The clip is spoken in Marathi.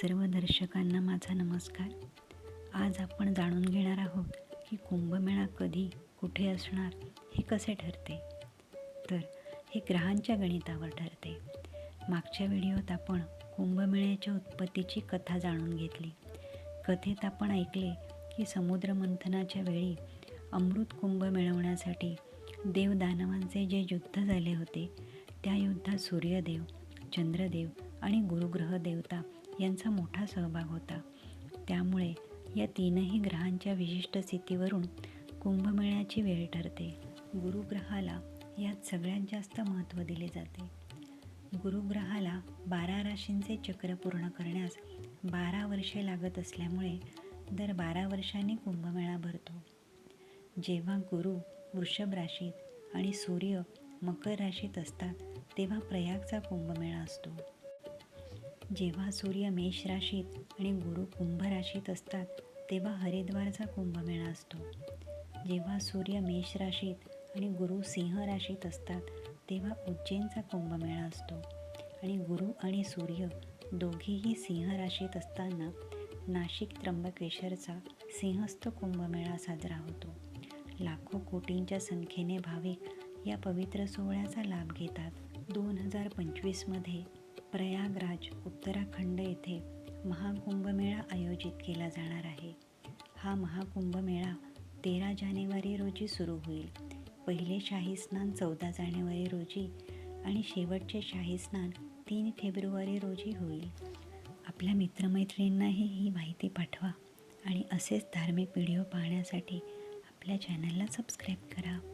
सर्व दर्शकांना माझा नमस्कार. आज आपण जाणून घेणार आहोत की कुंभमेळा कधी, कुठे असणार, हे कसे ठरते. तर हे ग्रहांच्या गणितावर ठरते. मागच्या व्हिडिओत आपण कुंभमेळ्याच्या उत्पत्तीची कथा जाणून घेतली. कथेत आपण ऐकले की समुद्रमंथनाच्या वेळी अमृत कुंभ मिळवण्यासाठी देवदानवांचे जे युद्ध झाले होते, त्या युद्धात सूर्यदेव, चंद्रदेव आणि गुरुग्रह देवता यांचा मोठा सहभाग होता. त्यामुळे या तीनही ग्रहांच्या विशिष्ट स्थितीवरून कुंभमेळ्याची वेळ ठरते. गुरुग्रहाला यात सगळ्यात जास्त महत्त्व दिले जाते. गुरुग्रहाला 12 राशींचे चक्र पूर्ण करण्यास 12 वर्षे लागत असल्यामुळे दर 12 वर्षांनी कुंभमेळा भरतो. जेव्हा गुरु वृषभ राशीत आणि सूर्य मकर राशीत असतात तेव्हा प्रयागचा कुंभमेळा असतो. जेव्हा सूर्य मेष राशीत आणि गुरु कुंभ राशीत असतात तेव्हा हरिद्वारचा कुंभमेळा असतो. जेव्हा सूर्य मेष राशीत आणि गुरु सिंह राशीत असतात तेव्हा उज्जैनचा कुंभमेळा असतो. आणि गुरु आणि सूर्य दोघेही सिंह राशीत असताना नाशिक त्र्यंबकेश्वरचा सिंहस्थ कुंभमेळा साजरा होतो. लाखो कोटींच्या संख्येने भाविक या पवित्र सोहळ्याचा लाभ घेतात. 2025मध्ये प्रयागराज उत्तराखंड येथे महाकुंभमेळा आयोजित केला जाणार आहे. हा महाकुंभमेळा 13 जानेवारी रोजी सुरू होईल. पहिले शाही स्नान 14 जानेवारी रोजी आणि शेवटचे शाही स्नान 3 फेब्रुवारी रोजी होईल. आपल्या मित्रमैत्रिणींनाही ही माहिती पाठवा आणि असेच धार्मिक व्हिडिओ पाहण्यासाठी आपल्या चॅनलला सबस्क्राईब करा.